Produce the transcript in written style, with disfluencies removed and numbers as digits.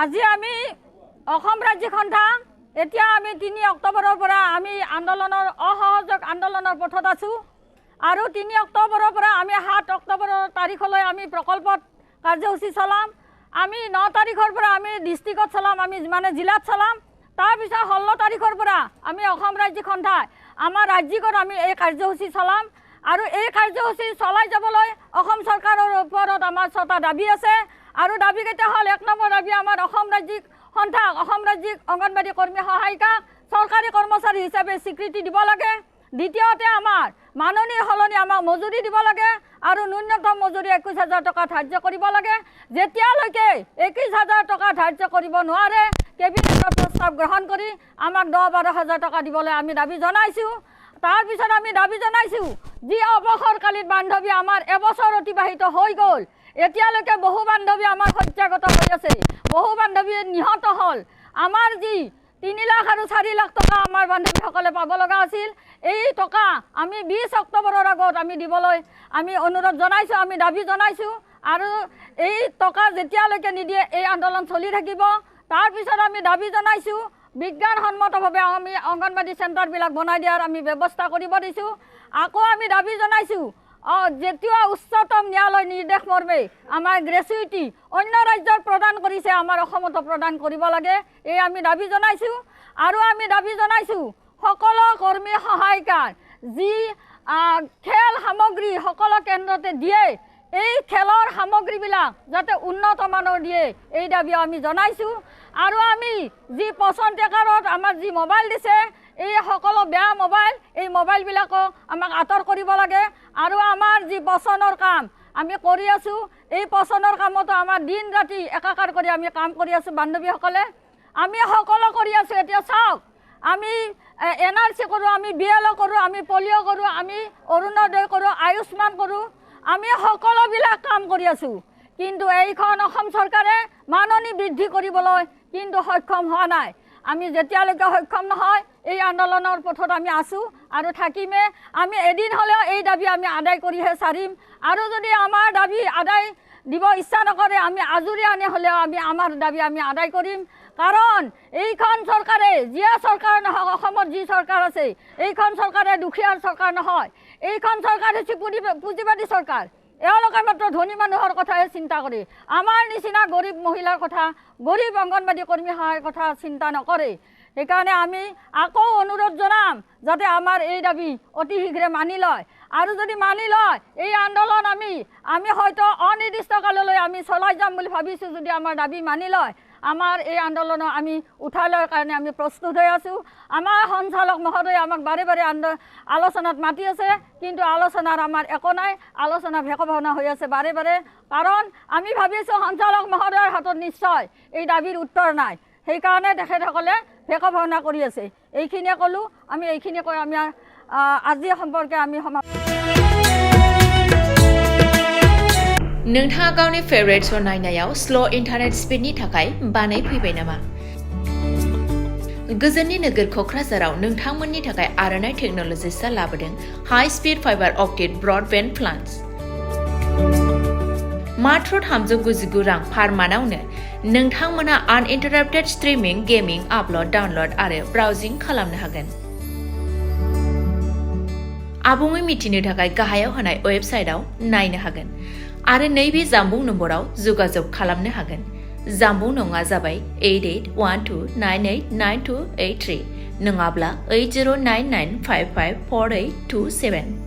আজি আমি অসম ৰাজ্যিক সন্থা এতিয়া আমি 3 অক্টোবৰৰ পৰা আমি আন্দোলনৰ অসহযোগ আন্দোলনৰ পথত আছো আৰু 3 অক্টোবৰৰ পৰা আমি 7 অক্টোবৰৰ তাৰিখলৈ আমি প্ৰকল্পত কাৰ্যসূচী চলাম আমি 9 তাৰিখৰ পৰা আমি ডিস্ট্ৰিক্টত চলাম আমি মানে জিলাত চলাম তাৰ পিছত 16 তাৰিখৰ পৰা আমি অসম ৰাজ্যিক সন্থা আমাৰ ৰাজ্যিকত আমি এই কাৰ্যসূচী চলাম আৰু এই কাৰ্যসূচী চলাই যাবলৈ অসম চৰকাৰৰ ওপৰত আমাৰ 6টা দাবী আছে আৰু দাবী কেইটা হল 1 নম্বৰ দাবী আমাৰ অসম ৰাজ্যিক সন্থা অসম ৰাজ্যিক অংগনবাড়ী কৰ্মী সহায়িকা চৰকাৰী কৰ্মচাৰী হিচাপে স্বীকৃতি দিব লাগে দ্বিতীয়তে আমাৰ মাননীৰ হলনি আমাক মজুৰি দিব লাগে আৰু ন্যূনতম মজুৰি 21000 টকা ধাৰ্য কৰিব লাগে যেতিয়ালৈকে 21000 টকা ধাৰ্য কৰিব নোৱাৰে কেবিনেটৰ প্ৰস্তাৱ গ্ৰহণ কৰি আমাক 10-12000 টকা দিবলৈ আমি দাবী জনাইছো তাৰ পিছত আমি দাবী জনাইছো যি অৱসৰকালীন বান্ধৱী আমাৰ এবছৰ অতিবাহিত হৈ গ'ল এতিয়ালৈকে বহু বান্ধৱী আমাৰ হত্যাগত হৈ আছে বহু বান্ধৱী নিহত হল আমাৰ যি 3 লাখ আৰু 4 লাখ টকা আমাৰ বান্ধৱীসকলে পাব লগা আছিল এই টকা আমি 20 অক্টোবৰৰ আগত আমি দিবলৈ আমি অনুৰোধ জনাইছো আমি দাবী জনাইছো আৰু এই টকা যেতিয়ালৈকে নিদিয়ে এই আন্দোলন চলি থাকিব তাৰ পিছত আমি দাবী জনাইছো বিজ্ঞানসন্মতভাৱে আমি অংগনবাড়ী চেণ্টাৰবিলাক বনাই দিয়াৰ আমি ব্যৱস্থা কৰিব দিছো আকৌ আমি দাবী জনাইছো যেতিয়া উচ্চতম ন্যায়ালয় নিৰ্দেশ মৰ্মে আমাৰ গ্ৰেচুইটি অন্য ৰাজ্যৰ প্ৰদান কৰিছে আমাৰ অসমতো প্ৰদান কৰিব লাগে এই আমি দাবী জনাইছো আৰু আমি দাবী জনাইছো সকলো কৰ্মী সহায়িকাৰ যি খেল সামগ্ৰী সকলো কেন্দ্ৰতে দিয়ে এই খেলৰ সামগ্ৰীবিলাক যাতে উন্নত মানৰ দিয়ে এই দাবী আমি জনাইছো আৰু আমি যি পচন টেকাৰত আমাৰ যি মোবাইল দিছে এই সকলো বেয়া মোবাইল এই মোবাইলবিলাকো আমাক আঁতৰ কৰিব লাগে আৰু আমাৰ যি পচনৰ কাম আমি কৰি আছো এই পচনৰ কামতো আমাৰ দিন ৰাতি একাকাৰ কৰি আমি কাম কৰি আছো বান্ধৱীসকলে আমি সকলো কৰি আছো এতিয়া চাওক আমি এনআৰসি কৰো আমি বিএলও কৰো আমি পলিঅ কৰো আমি অৰুণোদয় কৰো আয়ুষ্মান কৰো আমি সকলোবিলাক কাম কৰি আছো কিন্তু এইখন অসম চৰকাৰে মাননি বৃদ্ধি কৰিবলৈ কিন্তু সক্ষম হোৱা নাই আমি যেতিয়ালৈকে সক্ষম নহয় এই আন্দোলনৰ পথত আমি আছো আৰু থাকিমে আমি এদিন হলেও এই দাবী আমি আদায় কৰিহে সাৰিম আৰু যদি আমাৰ দাবী আদায় দিব ইচ্ছা নকৰে আমি আজুৰি আনে হলেও আমি আমাৰ দাবী আমি আদায় কৰিম কাৰণ এইখন চৰকাৰে যিয়ে চৰকাৰ নহয় অসমৰ যি চৰকাৰ আছে এইখন চৰকাৰে দুখীয়াৰ চৰকাৰ নহয় এইখন চৰকাৰ হৈছে পুঁজিবাদী চৰকাৰ এওঁলোকে মাত্ৰ ধনী মানুহৰ কথাহে চিন্তা কৰে আমাৰ নিচিনা গৰীব মহিলাৰ কথা গৰীব অংগনবাড়ী কৰ্মী সহায়ৰ কথা চিন্তা নকৰে সেইকাৰণে আমি আকৌ অনুৰোধ জনাম যাতে আমাৰ এই দাবী অতি শীঘ্ৰে মানি লয় আৰু যদি মানি লয় এই আন্দোলন আমি হয়তো অনিৰ্দিষ্ট কাললৈ আমি চলাই যাম বুলি ভাবিছো যদি আমাৰ দাবী মানি লয় আমাৰ এই আন্দোলন আমি উঠাই লোৱাৰ কাৰণে আমি প্ৰস্তুত হৈ আছো আমাৰ সঞ্চালক মহোদয় আমাক বাৰে বাৰে আলোচনাত মাতি আছে কিন্তু আলোচনাৰ আমাৰ একো নাই আলোচনা ভেকভাওনা হৈ আছে বাৰে বাৰে কাৰণ আমি ভাবিছো সঞ্চালক মহোদয়ৰ হাতত নিশ্চয় এই দাবীৰ উত্তৰ নাই সেইকাৰণে তেখেতসকলে ভেকভাওনা কৰি আছে এইখিনিয়ে ক'লো আমি এইখিনিয়ে কৈ আমি আজি সম্পৰ্কে আমি नोंथाङा गावनि फेभरेट शो नायनायाव स्ल' इन्टारनेट स्पिडनि थाखाय बानाय फैबाय नामा गोजोननि नोगोर क'क्राझाराव नोंथांमोननि थाखाय आर'नाइ टेक्न'लजिसआ लाबोदों high speed fibre optic broadband plans मात्र 399 रां पार मानावनो नोंथांमोना आनइन्टाराप्टेड स्ट्रीमिंग गेमिं आपल'ड डाउनल'ड आरो ब्राउजिं खालामनो हागोन आबुङै मिथिनो थाखाय गाहायाव होनाय वेबसाइटआव नायनो हागोन आरो नैबे जामबुं नम्बराव जगाजग खालामनो हागोन जामबुं नङा जाबाय 8812989283 नङाब्ला 8099554827